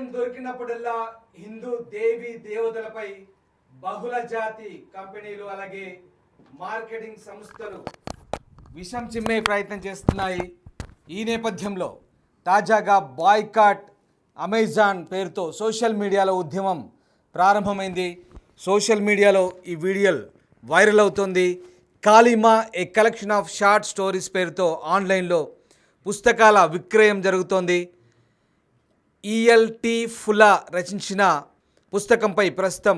సమయం దొరికినప్పుడల్లా హిందూ దేవి దేవతలపై బహుళ జాతి కంపెనీలు అలాగే మార్కెటింగ్ సంస్థలు విషం చిమ్మే ప్రయత్నం చేస్తున్నాయి. ఈ నేపథ్యంలో తాజాగా బాయ్కాట్ అమెజాన్ పేరుతో సోషల్ మీడియాలో ఉద్యమం ప్రారంభమైంది. సోషల్ మీడియాలో ఈ వీడియో వైరల్ అవుతోంది. కాలిమా ఏ కలెక్షన్ ఆఫ్ షార్ట్ స్టోరీస్ పేరుతో ఆన్లైన్లో పుస్తకాల విక్రయం జరుగుతోంది. ఈఎల్టీ ఫులా రచించిన పుస్తకంపై ప్రస్తుతం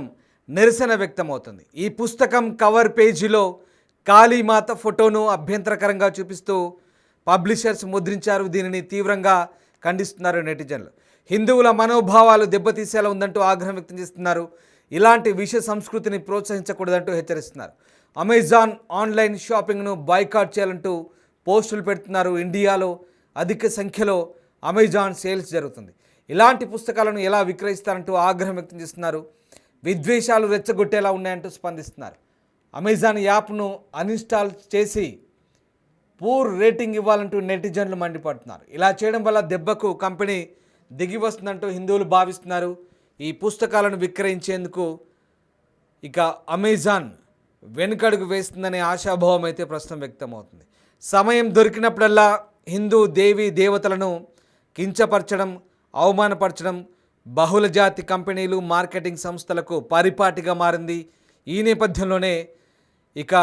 నిరసన వ్యక్తమవుతుంది. ఈ పుస్తకం కవర్ పేజీలో కాళీమాత ఫోటోను అభ్యంతరకరంగా చూపిస్తూ పబ్లిషర్స్ ముద్రించారు. దీనిని తీవ్రంగా ఖండిస్తున్నారు నెటిజన్లు. హిందువుల మనోభావాలు దెబ్బతీసేలా ఉందంటూ ఆగ్రహం వ్యక్తం చేస్తున్నారు. ఇలాంటి విష సంస్కృతిని ప్రోత్సహించకూడదంటూ హెచ్చరిస్తున్నారు. అమెజాన్ ఆన్లైన్ షాపింగ్ను బాయ్కాట్ చేయాలంటూ పోస్టులు పెడుతున్నారు. ఇండియాలో అధిక సంఖ్యలో అమెజాన్ సేల్స్ జరుగుతుంది. ఇలాంటి పుస్తకాలను ఎలా విక్రయిస్తారంటూ ఆగ్రహం వ్యక్తం చేస్తున్నారు. విద్వేషాలు రెచ్చగొట్టేలా ఉన్నాయంటూ స్పందిస్తున్నారు. అమెజాన్ యాప్ను అన్ఇన్స్టాల్ చేసి పూర్ రేటింగ్ ఇవ్వాలంటూ నెటిజన్లు మండిపడుతున్నారు. ఇలా చేయడం వల్ల దెబ్బకు కంపెనీ దిగి వస్తుందంటూ హిందువులు భావిస్తున్నారు. ఈ పుస్తకాలను విక్రయించేందుకు ఇక అమెజాన్ వెనుకడుగు వేస్తుందనే ఆశాభావం అయితే ప్రస్తుతం వ్యక్తమవుతుంది. సమయం దొరికినప్పుడల్లా హిందూ దేవీ దేవతలను కించపరచడం, అవమానపరచడం బహుళజాతి కంపెనీలు మార్కెటింగ్ సంస్థలకు పరిపాటిగా మారింది. ఈ నేపథ్యంలోనే ఇక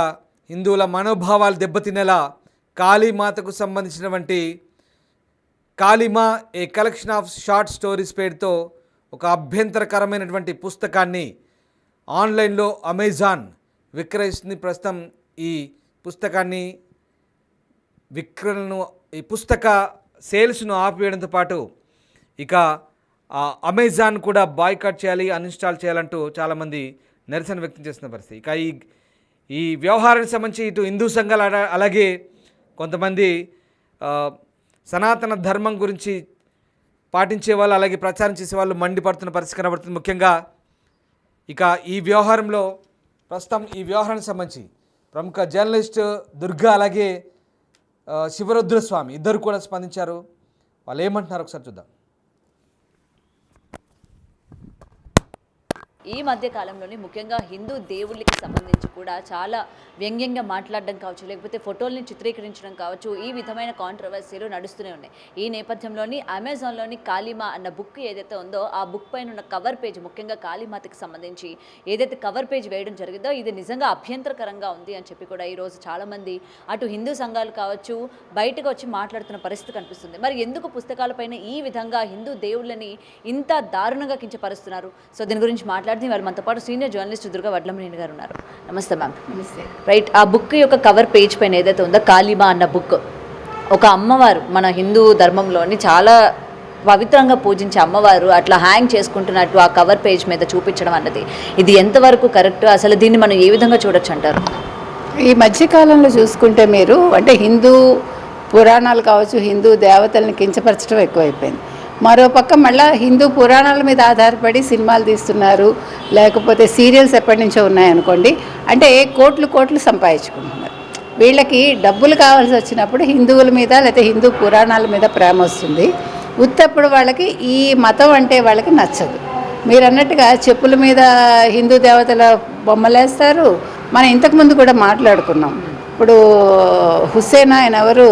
హిందువుల మనోభావాలు దెబ్బతినేలా కాళీమాతకు సంబంధించినటువంటి కాళీమా ఏ కలెక్షన్ ఆఫ్ షార్ట్ స్టోరీస్ పేరుతో ఒక అభ్యంతరకరమైనటువంటి పుస్తకాన్ని ఆన్లైన్లో అమెజాన్ విక్రయిస్తుంది. ప్రస్తుతం ఈ పుస్తకాన్ని ఈ పుస్తక సేల్స్ను ఆపివేయడంతో పాటు ఇక అమెజాన్ కూడా బాయ్కాట్ చేయాలి, అన్ఇన్స్టాల్ చేయాలంటూ చాలామంది నిరసన వ్యక్తం చేస్తున్న పరిస్థితి. ఇక ఈ వ్యవహారానికి సంబంధించి ఇటు హిందూ సంఘాలు అలాగే కొంతమంది సనాతన ధర్మం గురించి పాటించే వాళ్ళు అలాగే ప్రచారం చేసే వాళ్ళు మండిపడుతున్న పరిస్థితి కనబడుతుంది. ముఖ్యంగా ఇక ఈ వ్యవహారంలో ప్రస్తుతం ఈ వ్యవహారానికి సంబంధించి ప్రముఖ జర్నలిస్ట్ దుర్గా అలాగే శివరుద్రస్వామి ఇద్దరు కూడా స్పందించారు. వాళ్ళు ఏమంటున్నారు ఒకసారి చూద్దాం. ఈ మధ్య కాలంలోనే ముఖ్యంగా హిందూ దేవుళ్ళకి సంబంధించి కూడా చాలా వ్యంగ్యంగా మాట్లాడడం కావచ్చు, లేకపోతే ఫోటోల్ని చిత్రీకరించడం కావచ్చు, ఈ విధమైన కాంట్రవర్సీలు నడుస్తూనే ఉన్నాయి. ఈ నేపథ్యంలోని అమెజాన్లోని కాళీమా అన్న బుక్ ఏదైతే ఉందో ఆ బుక్ పైన ఉన్న కవర్ పేజ్, ముఖ్యంగా కాళీమాతకి సంబంధించి ఏదైతే కవర్ పేజ్ వేయడం జరిగిందో ఇది నిజంగా అభ్యంతరకరంగా ఉంది అని చెప్పి కూడా ఈరోజు చాలామంది అటు హిందూ సంఘాలు కావచ్చు బయటకు వచ్చి మాట్లాడుతున్న పరిస్థితి కనిపిస్తుంది. మరి ఎందుకు పుస్తకాలపైన ఈ విధంగా హిందూ దేవుళ్ళని ఇంత దారుణంగా కించపరుస్తున్నారు? సో దీని గురించి వాళ్ళు మనతో పాటు సీనియర్ జర్నలిస్ట్ దుర్గా వడ్లమనేని గారు ఉన్నారు. నమస్తే మ్యామ్. నమస్తే. రైట్, ఆ బుక్ యొక్క కవర్ పేజ్ పైన ఏదైతే ఉందో కాళీమా అన్న బుక్, ఒక అమ్మవారు మన హిందూ ధర్మంలోని చాలా పవిత్రంగా పూజించే అమ్మవారు అట్లా హ్యాంగ్ చేసుకుంటున్నట్టు ఆ కవర్ పేజ్ మీద చూపించడం అన్నది ఇది ఎంతవరకు కరెక్ట్? అసలు దీన్ని మనం ఏ విధంగా చూడొచ్చు అంటారు? ఈ మధ్యకాలంలో చూసుకుంటే మీరు అంటే హిందూ పురాణాలు కావచ్చు, హిందూ దేవతల్ని కించపరచడం ఎక్కువైపోయింది. మరోపక్క మళ్ళీ హిందూ పురాణాల మీద ఆధారపడి సినిమాలు తీస్తున్నారు, లేకపోతే సీరియల్స్ ఎప్పటి నుంచో ఉన్నాయనుకోండి. అంటే కోట్లు సంపాదించుకుంటున్నారు. వీళ్ళకి డబ్బులు కావాల్సి వచ్చినప్పుడు హిందువుల మీద లేకపోతే హిందూ పురాణాల మీద ప్రేమ వస్తుంది. ఉత్తప్పుడు వాళ్ళకి ఈ మతం అంటే వాళ్ళకి నచ్చదు. మీరు అన్నట్టుగా చెప్పుల మీద హిందూ దేవతల బొమ్మలేస్తారు. మనం ఇంతకుముందు కూడా మాట్లాడుకున్నాం. ఇప్పుడు హుస్సేన్ ఆయన ఎవరు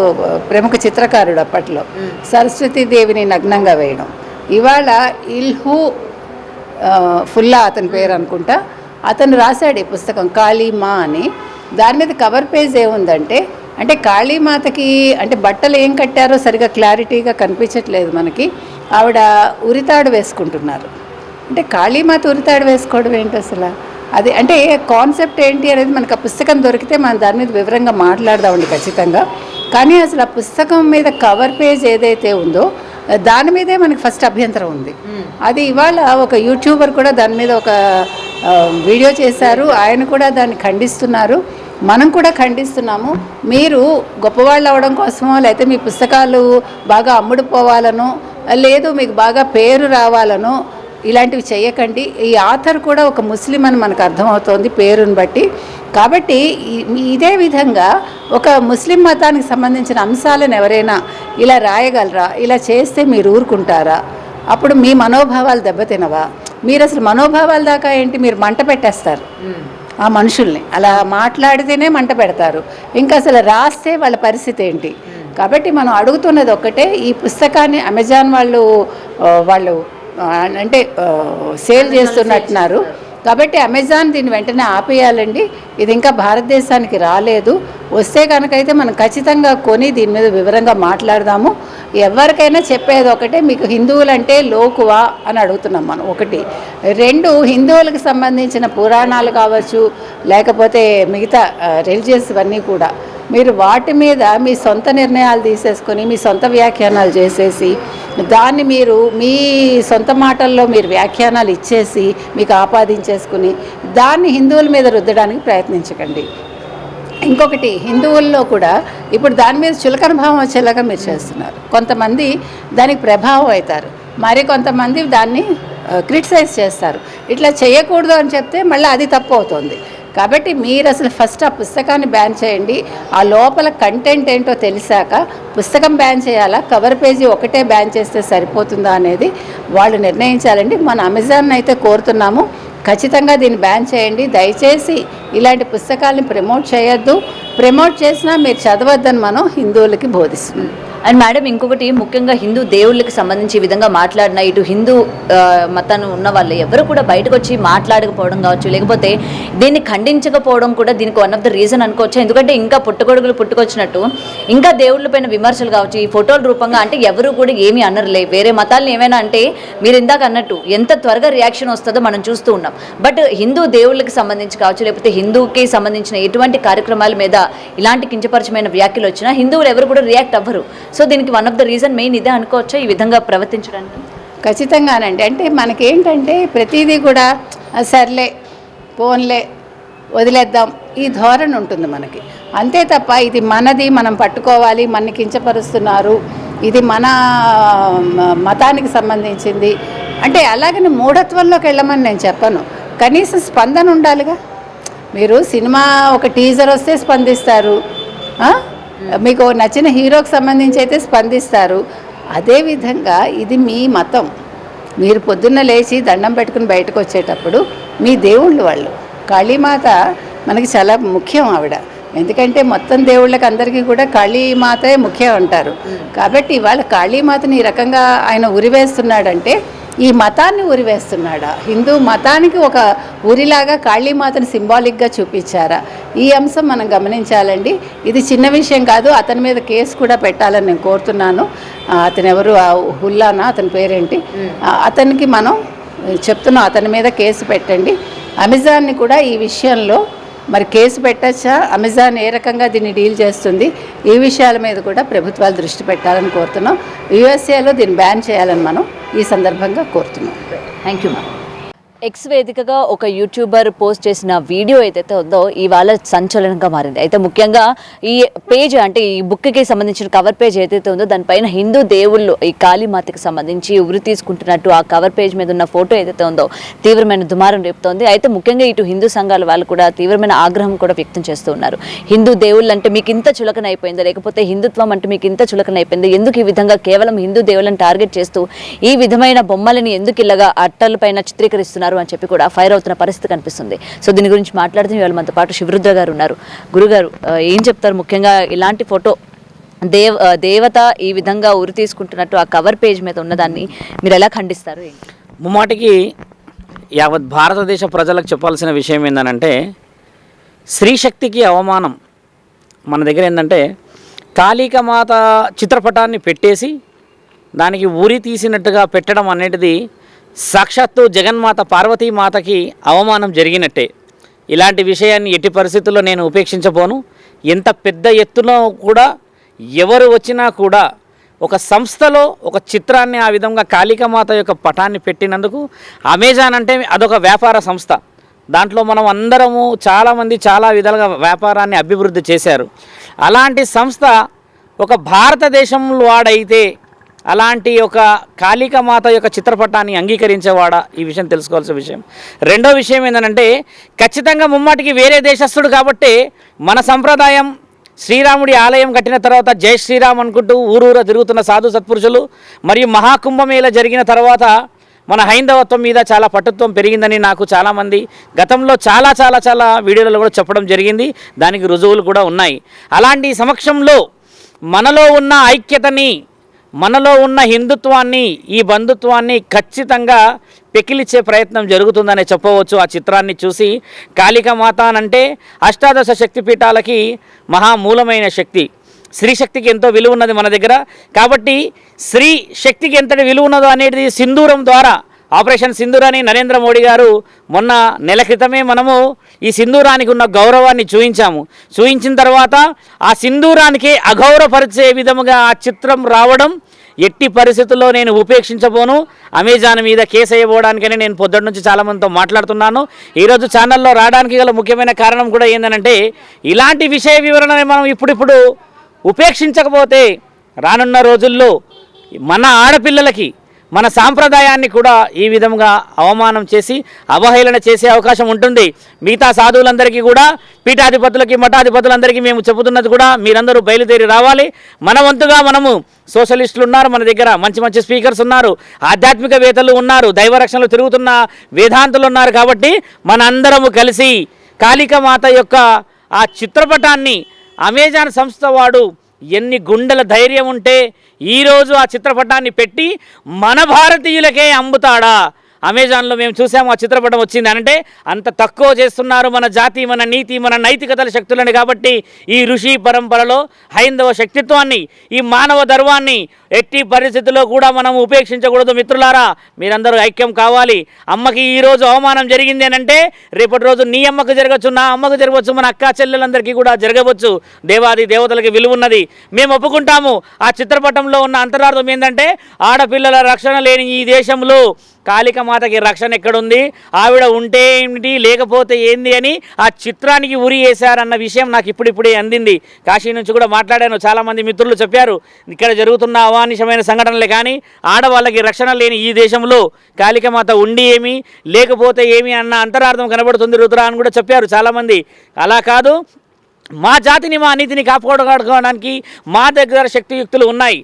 ప్రముఖ చిత్రకారుడు, అప్పట్లో సరస్వతీదేవిని నగ్నంగా వేయడం. ఇవాళ ఇల్హు ఫుల్లా అతని పేరు అనుకుంటా, అతను రాశాడు ఈ పుస్తకం కాళీమా అని. దాని మీద కవర్ పేజ్ ఏముందంటే అంటే కాళీమాతకి అంటే బట్టలు ఏం కట్టారో సరిగా క్లారిటీగా కనిపించట్లేదు మనకి. ఆవిడ ఉరితాడు వేసుకుంటున్నారు. అంటే కాళీమాత ఉరితాడు వేసుకోవడం ఏంటి అసలు? అది అంటే కాన్సెప్ట్ ఏంటి అనేది మనకు ఆ పుస్తకం దొరికితే మనం దాని మీద వివరంగా మాట్లాడదామండి ఖచ్చితంగా. కానీ అసలు ఆ పుస్తకం మీద కవర్ పేజ్ ఏదైతే ఉందో దాని మీదే మనకి ఫస్ట్ అభ్యంతరం ఉంది. అది ఇవాళ ఒక యూట్యూబర్ కూడా దాని మీద ఒక వీడియో చేశారు. ఆయన కూడా దాన్ని ఖండిస్తున్నారు, మనం కూడా ఖండిస్తున్నాము. మీరు గొప్పవాళ్ళు అవ్వడం కోసమో లేకపోతే మీ పుస్తకాలు బాగా అమ్ముడుపోవాలనో లేదు మీకు బాగా పేరు రావాలనో ఇలాంటివి చేయకండి. ఈ ఆథర్ కూడా ఒక ముస్లిం అని మనకు అర్థమవుతోంది పేరుని బట్టి. కాబట్టి ఇదే విధంగా ఒక ముస్లిం మతానికి సంబంధించిన అంశాలను ఎవరైనా ఇలా రాయగలరా? ఇలా చేస్తే మీరు ఊరుకుంటారా? అప్పుడు మీ మనోభావాలు దెబ్బతినవా? మీరు అసలు మనోభావాల దాకా ఏంటి, మీరు మంట పెట్టేస్తారు ఆ మనుషుల్ని. అలా మాట్లాడితేనే మంట పెడతారు, ఇంకా అసలు రాస్తే వాళ్ళ పరిస్థితి ఏంటి? కాబట్టి మనం అడుగుతున్నది ఒక్కటే, ఈ పుస్తకాన్ని అమెజాన్ వాళ్ళు అంటే సేల్ చేస్తున్నట్టున్నారు. కాబట్టి అమెజాన్ దీన్ని వెంటనే ఆపేయాలండి. ఇది ఇంకా భారతదేశానికి రాలేదు. వస్తే కనుకైతే మనం ఖచ్చితంగా కొని దీని మీద వివరంగా మాట్లాడదాము. ఎవరికైనా చెప్పేది ఒకటే, మీకు హిందువులంటే లోకువా అని అడుగుతున్నాం మనం. ఒకటి. రెండు, హిందువులకు సంబంధించిన పురాణాలు కావచ్చు, లేకపోతే మిగతా రిలీజియస్ ఇవన్నీ కూడా మీరు వాటి మీద మీ సొంత నిర్ణయాలు తీసేసుకొని మీ సొంత వ్యాఖ్యానాలు చేసేసి దాన్ని మీరు మీ సొంత మాటల్లో మీరు వ్యాఖ్యానాలు ఇచ్చేసి మీకు ఆపాదించేసుకుని దాన్ని హిందువుల మీద రుద్దడానికి ప్రయత్నించకండి. ఇంకొకటి, హిందువుల్లో కూడా ఇప్పుడు దాని మీద చులకన భావం వచ్చేలాగా మీరు చేస్తున్నారు. కొంతమంది దానికి ప్రభావం అవుతారు, మరి కొంతమంది దాన్ని క్రిటిసైజ్ చేస్తారు. ఇట్లా చేయకూడదు అని చెప్తే మళ్ళీ అది తప్పు అవుతుంది. కాబట్టి మీరు అసలు ఫస్ట్ ఆ పుస్తకాన్ని బ్యాన్ చేయండి. ఆ లోపల కంటెంట్ ఏంటో తెలిసాక పుస్తకం బ్యాన్ చేయాలా, కవర్ పేజీ ఒకటే బ్యాన్ చేస్తే సరిపోతుందా అనేది వాళ్ళు నిర్ణయించాలండి. మన అమెజాన్ అయితే కోరుతున్నాము, ఖచ్చితంగా దీన్ని బ్యాన్ చేయండి. దయచేసి ఇలాంటి పుస్తకాలని ప్రమోట్ చేయొద్దు. ప్రమోట్ చేసినా మీరు చదవద్దని మనం హిందువులకి బోధిస్తున్నాం. అండ్ మేడం, ఇంకొకటి ముఖ్యంగా హిందూ దేవుళ్ళకి సంబంధించి ఈ విధంగా మాట్లాడిన ఇటు హిందూ మతాన్ని ఉన్న వాళ్ళు ఎవరు కూడా బయటకు వచ్చి మాట్లాడకపోవడం కావచ్చు, లేకపోతే దీన్ని ఖండించకపోవడం కూడా దీనికి వన్ ఆఫ్ ద రీజన్ అనుకోవచ్చు. ఎందుకంటే ఇంకా పుట్టుకొడుగులు పుట్టుకొచ్చినట్టు ఇంకా దేవుళ్ళపైన విమర్శలు కావచ్చు ఈ ఫోటోల రూపంగా, అంటే ఎవరు కూడా ఏమీ అనరులే. వేరే మతాలను ఏమైనా అంటే మీరు ఇందాక అన్నట్టు ఎంత త్వరగా రియాక్షన్ వస్తుందో మనం చూస్తూ ఉన్నాం. బట్ హిందూ దేవుళ్ళకి సంబంధించి కావచ్చు, లేకపోతే హిందూకి సంబంధించిన ఎటువంటి కార్యక్రమాల మీద ఇలాంటి కించపరచమైన వ్యాఖ్యలు వచ్చినా హిందువులు ఎవరు కూడా రియాక్ట్ అవ్వరు. సో దీనికి one of the reason main ఇదే అనుకోవచ్చా ఈ విధంగా ప్రవర్తించడానికి? ఖచ్చితంగానండి. అంటే మనకేంటంటే ప్రతిదీ కూడా సర్లే పోన్లే వదిలేద్దాం ఈ ధోరణి ఉంటుంది మనకి. అంతే తప్ప ఇది మనది, మనం పట్టుకోవాలి, మనని కించపరుస్తున్నారు, ఇది మన మతానికి సంబంధించింది అంటే అలాగని మూఢత్వంలోకి వెళ్ళమని నేను చెప్పను. కనీసం స్పందన ఉండాలిగా. మీరు సినిమా ఒక టీజర్ వస్తే స్పందిస్తారు, మీకు నచ్చిన హీరోకి సంబంధించి అయితే స్పందిస్తారు. అదేవిధంగా ఇది మీ మతం. మీరు పొద్దున్న లేచి దండం పెట్టుకుని బయటకు వచ్చేటప్పుడు మీ దేవుళ్ళు వాళ్ళు కాళీమాత మనకి చాలా ముఖ్యం ఆవిడ. ఎందుకంటే మొత్తం దేవుళ్ళకి అందరికీ కూడా కాళీమాతే ముఖ్యం అంటారు. కాబట్టి ఇవాళ కాళీమాతని ఈ రకంగా ఆయన ఉరివేస్తున్నాడంటే ఈ మతాన్ని ఉరివేస్తున్నాడా, హిందూ మతానికి ఒక ఉరిలాగా కాళీమాతని సింబాలిక్గా చూపించారా? ఈ అంశం మనం గమనించాలండి. ఇది చిన్న విషయం కాదు. అతని మీద కేసు కూడా పెట్టాలని నేను కోరుతున్నాను. అతను ఎవరు, హుల్లానా అతని పేరేంటి, అతనికి మనం చెప్తున్నాం అతని మీద కేసు పెట్టండి. అమెజాన్ని కూడా ఈ విషయంలో మరి కేసు పెట్టచ్చా, అమెజాన్ ఏ రకంగా దీన్ని డీల్ చేస్తుంది, ఈ విషయాల మీద కూడా ప్రభుత్వాలు దృష్టి పెట్టాలని కోరుతున్నాం. యూఎస్ఏలో దీన్ని బ్యాన్ చేయాలని మనం ఈ సందర్భంగా కోరుతున్నాం. Thank you ma'am. ఎక్స్ వేదికగా ఒక యూట్యూబర్ పోస్ట్ చేసిన వీడియో ఏదైతే ఉందో ఇవాళ సంచలనంగా మారింది. అయితే ముఖ్యంగా ఈ పేజ్ అంటే ఈ బుక్కి సంబంధించిన కవర్ పేజ్ ఏదైతే ఉందో దానిపైన హిందూ దేవుళ్ళు ఈ కాళీమాతకి సంబంధించి ఉరి తీసుకుంటున్నట్టు ఆ కవర్ పేజ్ మీద ఉన్న ఫోటో ఏదైతే ఉందో తీవ్రమైన దుమారం రేపుతోంది. అయితే ముఖ్యంగా ఇటు హిందూ సంఘాల వాళ్ళు కూడా తీవ్రమైన ఆగ్రహం కూడా వ్యక్తం చేస్తూ ఉన్నారు. హిందూ దేవుళ్ళు అంటే మీకు ఇంత చులకన అయిపోయిందా, లేకపోతే హిందుత్వం అంటే మీకు ఇంత చులకన అయిపోయిందా, ఎందుకు ఈ విధంగా కేవలం హిందూ దేవుళ్ళని టార్గెట్ చేస్తూ ఈ విధమైన బొమ్మలని ఎందుకు ఇలాగా అట్టలపైన చిత్రీకరిస్తున్నారు అని చెప్పి కూడా ఫైర్ అవుతున్న పరిస్థితి కనిపిస్తుంది. సో దీని గురించి మాట్లాడుతూ ఇవాళ మనతో పాటు శివరుద్ర గారు ఉన్నారు. గురుగారు ఏం చెప్తారు? ముఖ్యంగా ఇలాంటి ఫోటో దేవత ఈ విధంగా ఉరి తీసుకుంటున్నట్టు ఆ కవర్ పేజ్ మీద ఉన్నదాన్ని మీరు ఎలా ఖండిస్తారు? ముమ్మాటికి యావత్ భారతదేశ ప్రజలకు చెప్పాల్సిన విషయం ఏంటంటే స్త్రీశక్తికి అవమానం. మన దగ్గర ఏంటంటే కాళికామాత చిత్రపటాన్ని పెట్టేసి దానికి ఉరి తీసినట్టుగా పెట్టడం అనేది సాక్షాత్తు జగన్మాత పార్వతీమాతకి అవమానం జరిగినట్టే. ఇలాంటి విషయాన్ని ఎట్టి పరిస్థితుల్లో నేను ఉపేక్షించబోను. ఎంత పెద్ద ఎత్తున కూడా ఎవరు వచ్చినా కూడా ఒక సంస్థలో ఒక చిత్రాన్ని ఆ విధంగా కాళికామాత యొక్క పటాన్ని పెట్టినందుకు అమెజాన్ అంటే అదొక వ్యాపార సంస్థ. దాంట్లో మనం అందరము చాలామంది చాలా విధాలుగా వ్యాపారాన్ని అభివృద్ధి చేశారు. అలాంటి సంస్థ ఒక భారతదేశంలో వాడైతే అలాంటి ఒక కాళికామాత యొక్క చిత్రపటాన్ని అంగీకరించేవాడా, ఈ విషయం తెలుసుకోవాల్సిన విషయం. రెండో విషయం ఏంటంటే ఖచ్చితంగా ముమ్మాటికి వేరే దేశస్థుడు కాబట్టి మన సంప్రదాయం శ్రీరాముడి ఆలయం కట్టిన తర్వాత జై శ్రీరామ్ అనుకుంటూ ఊరూరా తిరుగుతున్న సాధు సత్పురుషులు, మరియు మహాకుంభమేళ జరిగిన తర్వాత మన హైందవత్వం మీద చాలా పట్టుత్వం పెరిగిందని నాకు చాలామంది గతంలో చాలా వీడియోలలో కూడా చెప్పడం జరిగింది. దానికి రుజువులు కూడా ఉన్నాయి. అలాంటి సమక్షంలో మనలో ఉన్న ఐక్యతని, మనలో ఉన్న హిందుత్వాన్ని, ఈ బంధుత్వాన్ని ఖచ్చితంగా పెకిలిచ్చే ప్రయత్నం జరుగుతుందనే చెప్పవచ్చు. ఆ చిత్రాన్ని చూసి కాళికామాత అంటే అష్టాదశ శక్తిపీఠాలకి మహామూలమైన శక్తి. స్త్రీ శక్తికి ఎంతో విలువ ఉన్నది మన దగ్గర. కాబట్టి స్త్రీ శక్తికి ఎంతటి విలువ ఉన్నదో అనేది సింధూరం ద్వారా, ఆపరేషన్ సింధూర్ అని నరేంద్ర మోడీ గారు మొన్న నెల క్రితమే మనము ఈ సింధూరానికి ఉన్న గౌరవాన్ని చూయించిన తర్వాత ఆ సింధూరానికి అగౌరవపరిచే విధముగా ఆ చిత్రం రావడం ఎట్టి పరిస్థితుల్లో నేను ఉపేక్షించబోను. అమెజాన్ మీద కేసు వేయబోవడానికని నేను పొద్దున్న నుంచి చాలామందితో మాట్లాడుతున్నాను. ఈరోజు ఛానల్లో రావడానికి గల ముఖ్యమైన కారణం కూడా ఏంటంటే, ఇలాంటి విషయ వివరణని మనం ఇప్పుడిప్పుడు ఉపేక్షించకపోతే రానున్న రోజుల్లో మన ఆడపిల్లలకి, మన సాంప్రదాయాన్ని కూడా ఈ విధంగా అవమానం చేసి అవహేళన చేసే అవకాశం ఉంటుంది. మిగతా సాధువులందరికీ కూడా, పీఠాధిపతులకి, మఠాధిపతులందరికీ మేము చెబుతున్నది కూడా, మీరందరూ బయలుదేరి రావాలి. మన వంతుగా మనము, సోషలిస్టులు ఉన్నారు మన దగ్గర, మంచి స్పీకర్స్ ఉన్నారు, ఆధ్యాత్మికవేత్తలు ఉన్నారు, దైవరక్షణలు తిరుగుతున్న వేదాంతులు ఉన్నారు. కాబట్టి మన అందరము కలిసి కాళికామాత యొక్క ఆ చిత్రపటాన్ని అమెజాన్ సంస్థ వాడు ఎన్ని గుండెల ధైర్యం ఉంటే ఈరోజు ఆ చిత్రపటాన్ని పెట్టి మన భారతీయులకే అమ్ముతాడా? అమెజాన్లో మేము చూసాము, ఆ చిత్రపటం వచ్చింది అంటే అంత తక్కువ చేస్తున్నారు మన జాతి, మన నీతి, మన నైతికతల శక్తులని. కాబట్టి ఈ ఋషి పరంపరలో హైందవ శక్తిత్వాన్ని, ఈ మానవ ధర్మాన్ని ఎట్టి పరిస్థితుల్లో కూడా మనం ఉపేక్షించకూడదు. మిత్రులారా, మీరందరూ ఐక్యం కావాలి. అమ్మకి ఈరోజు అవమానం జరిగింది అని అంటే రేపటి రోజు నీ అమ్మకు జరగవచ్చు, నా అమ్మకు జరగవచ్చు, మన అక్క చెల్లెలందరికీ కూడా జరగవచ్చు. దేవాది దేవతలకి విలువ ఉన్నది, మేము ఒప్పుకుంటాము. ఆ చిత్రపటంలో ఉన్న అంతరార్థం ఏంటంటే, ఆడపిల్లల రక్షణ లేని ఈ దేశంలో కాళికామాతకి రక్షణ ఎక్కడుంది, ఆవిడ ఉంటే ఏమిటి లేకపోతే ఏంది అని ఆ చిత్రానికి ఉరి వేశారన్న విషయం నాకు ఇప్పుడిప్పుడే అందింది. కాశీ నుంచి కూడా మాట్లాడాను, చాలామంది మిత్రులు చెప్పారు, ఇక్కడ జరుగుతున్న అవానిషమైన సంఘటనలే కానీ ఆడవాళ్ళకి రక్షణ లేని ఈ దేశంలో కాళికామాత ఉండి ఏమి లేకపోతే ఏమి అన్న అంతరార్థం కనబడుతుంది రుద్ర అని కూడా చెప్పారు చాలామంది. అలా కాదు, మా జాతిని, మా నీతిని కాపాడుకోవడానికి మా దగ్గర శక్తియుక్తులు ఉన్నాయి.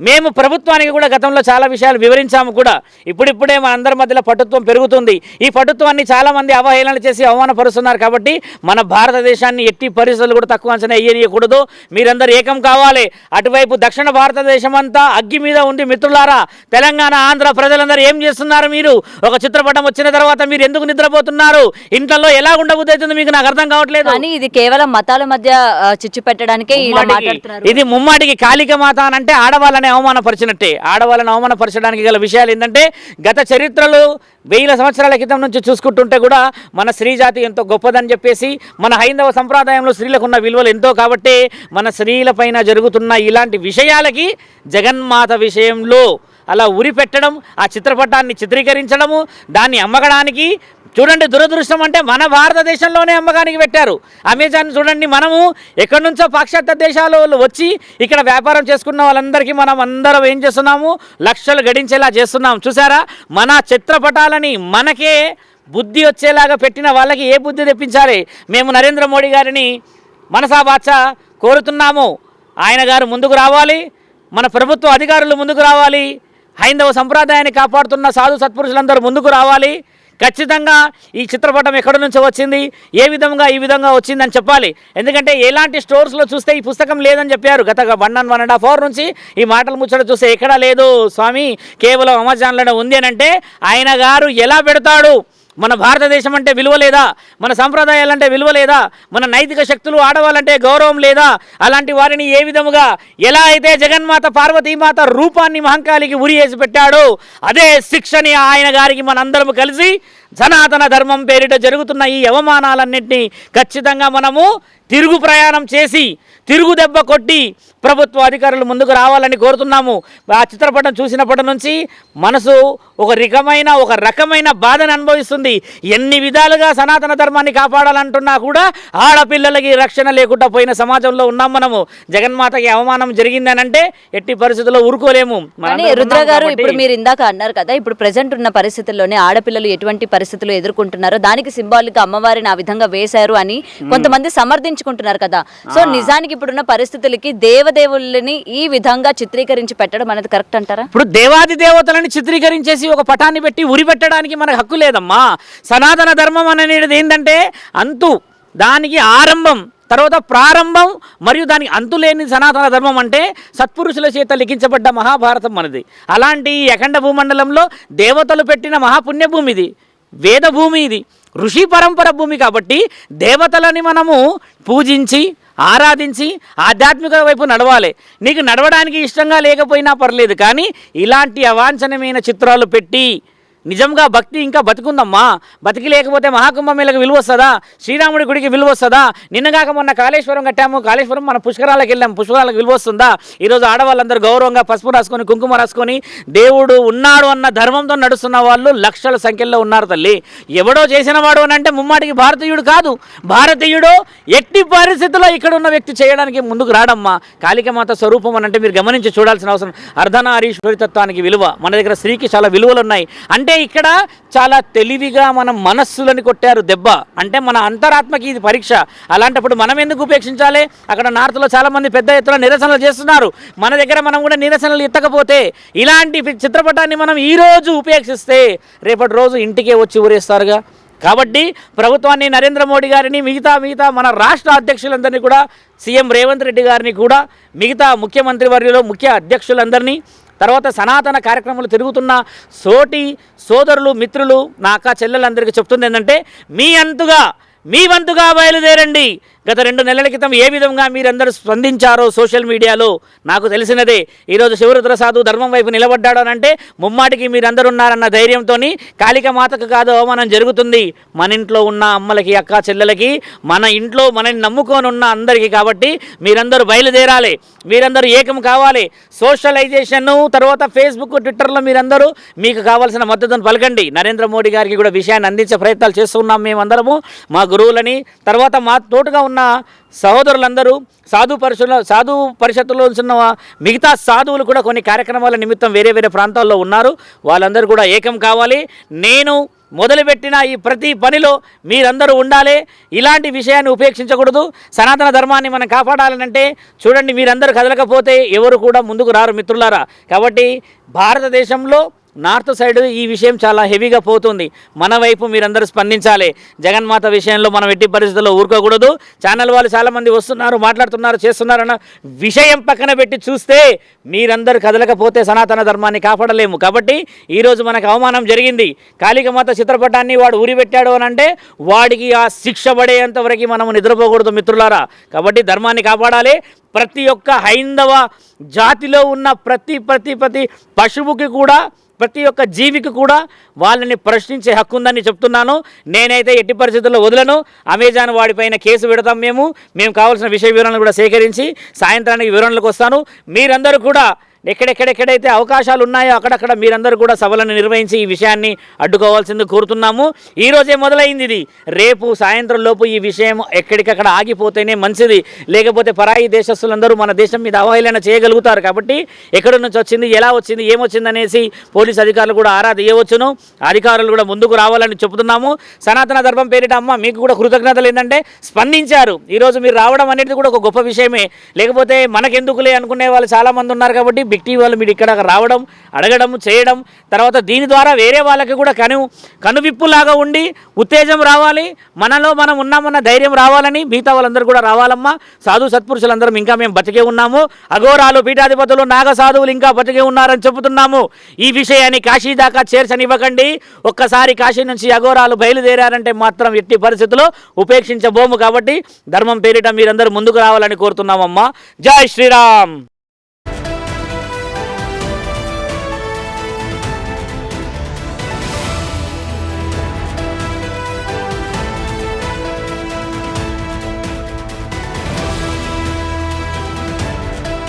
మేము ప్రభుత్వానికి కూడా గతంలో చాలా విషయాలు వివరించాము కూడా. ఇప్పుడిప్పుడే మన అందరి మధ్యలో పటుత్వం పెరుగుతుంది. ఈ పటుత్వాన్ని చాలామంది అవహేళన చేసి అవమానపరుస్తున్నారు. కాబట్టి మన భారతదేశాన్ని ఎట్టి పరిస్థితులు కూడా తక్కువ అంచనా వేయకూడదు. మీరందరూ ఏకం కావాలి. అటువైపు దక్షిణ భారతదేశం అంతా అగ్గి మీద ఉంది. మిత్రులారా, తెలంగాణ, ఆంధ్ర ప్రజలందరూ ఏం చేస్తున్నారు? మీరు ఒక చిత్రపటం వచ్చిన తర్వాత మీరు ఎందుకు నిద్రపోతున్నారు? ఇంట్లో ఎలా ఉండబుద్ధి అవుతుంది మీకు? నాకు అర్థం కావట్లేదు. కానీ ఇది కేవలం మతాల మధ్య చిచ్చు పెట్టడానికే ఇలా మాట్లాడుతున్నారు. ఇది ముమ్మాటికి కాళికామాత అంటే ఆడవాళ్ళని అవమానపరిచినట్టే. ఆడవాళ్ళని అవమానపరచడానికి గల విషయాలు ఏంటంటే, గత చరిత్రలు 1000 సంవత్సరాల క్రితం నుంచి చూసుకుంటుంటే కూడా మన స్త్రీ జాతి ఎంతో గొప్పదని చెప్పేసి, మన హైందవ సంప్రదాయంలో స్త్రీలకు ఉన్న విలువలు ఎంతో. కాబట్టి మన స్త్రీలపైన జరుగుతున్న ఇలాంటి విషయాలకి జగన్మాత విషయంలో అలా ఉరి పెట్టడం, ఆ చిత్రపటాన్ని చిత్రీకరించడము, దాన్ని అమ్మగడానికి చూడండి. దురదృష్టం అంటే మన భారతదేశంలోనే అమ్మకానికి పెట్టారు. అమెజాన్ చూడండి, మనము ఎక్కడి నుంచో పాశ్చాత్య దేశాలు వచ్చి ఇక్కడ వ్యాపారం చేసుకున్న వాళ్ళందరికీ మనం అందరం ఏం చేస్తున్నాము? లక్షలు గడించేలా చేస్తున్నాం. చూసారా, మన చిత్రపటాలని మనకే బుద్ధి వచ్చేలాగా పెట్టిన వాళ్ళకి ఏ బుద్ధి తెప్పించాలి? మేము నరేంద్ర మోడీ గారిని మనసా వాచా కోరుతున్నాము. ఆయన గారు ముందుకు రావాలి, మన ప్రభుత్వ అధికారులు ముందుకు రావాలి, హైందవ సంప్రదాయాన్ని కాపాడుతున్న సాధు సత్పురుషులందరూ ముందుకు రావాలి. ఖచ్చితంగా ఈ చిత్రపటం ఎక్కడి నుంచో వచ్చింది, ఏ విధంగా ఈ విధంగా వచ్చిందని చెప్పాలి. ఎందుకంటే ఎలాంటి స్టోర్స్లో చూస్తే ఈ పుస్తకం లేదని చెప్పారు. గత 1.5 అవర్ నుంచి ఈ మాటలు ముచ్చట చూస్తే ఎక్కడా లేదు స్వామి, కేవలం అమెజాన్లోనే ఉంది అని అంటే ఆయన గారు ఎలా పెడతాడు? మన భారతదేశం అంటే విలువ లేదా? మన సంప్రదాయాలంటే విలువ లేదా? మన నైతిక శక్తులు, ఆడవాళ్ళంటే గౌరవం లేదా? అలాంటి వారిని ఏ విధముగా, ఎలా అయితే జగన్మాత పార్వతీమాత రూపాన్ని మహంకాళికి ఉరి వేసి పెట్టాడో అదే శిక్షని ఆయన గారికి మనందరం కలిసి సనాతన ధర్మం పేరిట జరుగుతున్న ఈ అవమానాలన్నింటినీ ఖచ్చితంగా మనము తిరుగు ప్రయాణం చేసి, తిరుగు దెబ్బ కొట్టి ప్రభుత్వ అధికారులు ముందుకు రావాలని కోరుతున్నాము. ఆ చిత్రపటం చూసినప్పటి నుంచి మనసు ఒక రకమైన బాధను అనుభవిస్తుంది. ఎన్ని విధాలుగా సనాతన ధర్మాన్ని కాపాడాలంటున్నా కూడా ఆడపిల్లలకి రక్షణ లేకుండా పోయిన సమాజంలో ఉన్నాం మనము. జగన్మాతకి అవమానం జరిగిందని అంటే ఎట్టి పరిస్థితుల్లో ఊరుకోలేము. రుద్ర గారు, ఇప్పుడు మీరు ఇందాక అన్నారు కదా, ఇప్పుడు ప్రజెంట్ ఉన్న పరిస్థితుల్లోనే ఆడపిల్లలు ఎటువంటి పరిస్థితి పరిస్థితులు ఎదుర్కొంటున్నారో దానికి సింబాలిక్ అమ్మవారిని ఆ విధంగా వేశారు అని కొంతమంది సమర్థించుకుంటున్నారు కదా. సో నిజానికి ఇప్పుడున్న పరిస్థితులకి దేవదేవుల్ని ఈ విధంగా చిత్రీకరించి పెట్టడం అనేది కరెక్ట్ అంటారా? ఇప్పుడు దేవాది దేవతలని చిత్రీకరించేసి ఒక పటాన్ని పెట్టి ఉరి పెట్టడానికి మనకు హక్కు లేదమ్మా. సనాతన ధర్మం అనేది ఏంటంటే అంతు, దానికి ఆరంభం, తర్వాత ప్రారంభం మరియు దానికి అంతులేని సనాతన ధర్మం అంటే సత్పురుషుల చేత లిఖించబడ్డ మహాభారతం మనది. అలాంటి అఖండ భూమండలంలో దేవతలు పెట్టిన మహాపుణ్యభూమి ఇది, వేదభూమి ఇది, ఋషి పరంపర భూమి. కాబట్టి దేవతలని మనము పూజించి ఆరాధించి ఆధ్యాత్మిక వైపు నడవాలి. నీకు నడవడానికి ఇష్టంగా లేకపోయినా పర్లేదు, కానీ ఇలాంటి అవాంఛనీయమైన చిత్రాలు పెట్టి నిజంగా భక్తి ఇంకా బతుకుందమ్మా. బతికి లేకపోతే మహాకుంభమేళకు విలువ వస్తుందా? శ్రీరాముడి గుడికి విలువ వస్తుందా? నిన్నగాక మొన్న కాళేశ్వరం కట్టాము, కాళేశ్వరం మన పుష్కరాలకు వెళ్ళాము, పుష్కరాలకు విలువ వస్తుందా? ఈరోజు ఆడవాళ్ళందరూ గౌరవంగా పసుపు రాసుకొని కుంకుమ రాసుకొని దేవుడు ఉన్నాడు అన్న ధర్మంతో నడుస్తున్న వాళ్ళు లక్షల సంఖ్యలో ఉన్నారు తల్లి. ఎవడో చేసిన వాడు అని అంటే ముమ్మాటికి భారతీయుడు కాదు. భారతీయుడు ఎట్టి పరిస్థితుల్లో ఇక్కడ ఉన్న వ్యక్తి చేయడానికి ముందుకు రాడమ్మా. కాళికామాత స్వరూపం అని అంటే మీరు గమనించి చూడాల్సిన అవసరం. అర్ధనారీశ్వరితత్వానికి విలువ, మన దగ్గర స్త్రీకి చాలా విలువలు ఉన్నాయి. అంటే ఇక్కడ చాలా తెలివిగా మన మనస్సులని కొట్టారు దెబ్బ. అంటే మన అంతరాత్మకి ఇది పరీక్ష. అలాంటప్పుడు మనం ఎందుకు ఉపేక్షించాలి? అక్కడ నార్త్లో చాలామంది పెద్ద ఎత్తున నిరసనలు చేస్తున్నారు. మన దగ్గర మనం కూడా నిరసనలు ఎత్తకపోతే, ఇలాంటి చిత్రపటాన్ని మనం ఈరోజు ఉపేక్షిస్తే రేపటి రోజు ఇంటికే వచ్చి ఊరేస్తారుగా. కాబట్టి ప్రభుత్వాన్ని, నరేంద్ర మోడీ గారిని, మిగతా మన రాష్ట్ర అధ్యక్షులందరినీ కూడా, సీఎం రేవంత్ రెడ్డి గారిని కూడా, మిగతా ముఖ్యమంత్రి వర్యులు, ముఖ్య అధ్యక్షులందరినీ, తర్వాత సనాతన కార్యక్రమాలు తిరుగుతున్న సోటి సోదరులు, మిత్రులు, నా అక్క చెల్లెలందరికీ చెప్తుంది ఏంటంటే, మీ వంతుగా బయలుదేరండి. గత 2 నెలల క్రితం ఏ విధంగా మీరందరూ స్పందించారో సోషల్ మీడియాలో నాకు తెలిసినదే. ఈరోజు శివరుద్ర సాధు ధర్మం వైపు నిలబడ్డాడు అని అంటే ముమ్మాటికి మీరందరూ ఉన్నారన్న ధైర్యంతో కాళికామాతకు కాదు అవమానం జరుగుతుంది, మన ఇంట్లో ఉన్న అమ్మలకి, అక్క చెల్లెలకి, మన ఇంట్లో మనని నమ్ముకొని ఉన్న అందరికీ. కాబట్టి మీరందరూ బయలుదేరాలి, మీరందరూ ఏకం కావాలి. సోషలైజేషన్, తర్వాత ఫేస్బుక్, ట్విట్టర్లో మీరందరూ మీకు కావాల్సిన మద్దతును పలకండి. నరేంద్ర మోడీ గారికి కూడా విషయాన్ని అందించే ప్రయత్నాలు చేస్తున్నాం మేమందరము, మా గురువులని, తర్వాత మా తోటుగా ఉన్న సహోదరులందరూ, సాధు పరిషత్తులో ఉన్న మిగతా సాధువులు కూడా కొన్ని కార్యక్రమాల నిమిత్తం వేరే ప్రాంతాల్లో ఉన్నారు. వాళ్ళందరూ కూడా ఏకం కావాలి. నేను మొదలుపెట్టిన ఈ ప్రతి పనిలో మీరందరూ ఉండాలి. ఇలాంటి విషయాన్ని ఉపేక్షించకూడదు. సనాతన ధర్మాన్ని మనం కాపాడాలనంటే చూడండి, మీరందరూ కదలకపోతే ఎవరు కూడా ముందుకు రారు మిత్రులారా. కాబట్టి భారతదేశంలో నార్త్ సైడ్ ఈ విషయం చాలా హెవీగా పోతుంది. మన వైపు మీరందరూ స్పందించాలి. జగన్మాత విషయంలో మనం ఎట్టి పరిస్థితుల్లో ఊరుకోకూడదు. ఛానల్ వాళ్ళు చాలామంది వస్తున్నారు, మాట్లాడుతున్నారు, చేస్తున్నారన్న విషయం పక్కన పెట్టి చూస్తే మీరందరూ కదలకపోతే సనాతన ధర్మాన్ని కాపాడలేము. కాబట్టి ఈరోజు మనకు అవమానం జరిగింది. కాళికామాత చిత్రపటాన్ని వాడు ఊరిపెట్టాడు అని అంటే వాడికి ఆ శిక్ష పడేంత వరకు మనం నిద్రపోకూడదు మిత్రులారా. కాబట్టి ధర్మాన్ని కాపాడాలి. ప్రతి ఒక్క హైందవ జాతిలో ఉన్న ప్రతి పశువుకి కూడా, ప్రతి ఒక్క జీవికి కూడా వాళ్ళని ప్రశ్నించే హక్కు ఉందని చెప్తున్నాను. నేనైతే ఎట్టి పరిస్థితుల్లో వదలను. అమెజాన్ వాడిపైన కేసు పెడతాం. మేము కావాల్సిన విషయ వివరణలు కూడా సేకరించి సాయంత్రానికి వివరణలకు వస్తాను. మీరందరూ కూడా ఎక్కడెక్కడైతే అవకాశాలు ఉన్నాయో అక్కడక్కడ మీరందరూ కూడా సభలను నిర్వహించి ఈ విషయాన్ని అడ్డుకోవాల్సింది కోరుతున్నాము. ఈరోజే మొదలైంది ఇది. రేపు సాయంత్రం లోపు ఈ విషయం ఎక్కడికక్కడ ఆగిపోతేనే మంచిది. లేకపోతే పరాయి దేశస్తులందరూ మన దేశం మీద అవహేళన చేయగలుగుతారు. కాబట్టి ఎక్కడి నుంచి వచ్చింది, ఎలా వచ్చింది, ఏమొచ్చింది అనేసి పోలీసు అధికారులు కూడా ఆరా తీయవచ్చును. అధికారులు కూడా ముందుకు రావాలని చెబుతున్నాము. సనాతన ధర్మం పేరిట అమ్మ మీకు కూడా కృతజ్ఞతలు. ఏంటంటే స్పందించారు. ఈరోజు మీరు రావడం అనేది కూడా ఒక గొప్ప విషయమే. లేకపోతే మనకెందుకులే అనుకునే వాళ్ళు చాలామంది ఉన్నారు. కాబట్టి బిగ్ టీవీ వాళ్ళు మీరు ఇక్కడ రావడం, అడగడం, చేయడం, తర్వాత దీని ద్వారా వేరే వాళ్ళకి కూడా కనువిప్పులాగా ఉండి ఉత్తేజం రావాలి. మనలో మనం ఉన్నామన్న ధైర్యం రావాలని మిగతా వాళ్ళందరూ కూడా రావాలమ్మా. సాధు సత్పురుషులందరం ఇంకా మేము బతికే ఉన్నాము. అఘోరాలు, పీఠాధిపతులు, నాగ సాధువులు ఇంకా బతికే ఉన్నారని చెబుతున్నాము. ఈ విషయాన్ని కాశీ దాకా చేర్చనివ్వకండి. ఒక్కసారి కాశీ నుంచి అఘోరాలు బయలుదేరారంటే మాత్రం ఎట్టి పరిస్థితుల్లో ఉపేక్షించబోము. కాబట్టి ధర్మం పేరిట మీరందరూ ముందుకు రావాలని కోరుతున్నామమ్మా. జై శ్రీరామ్.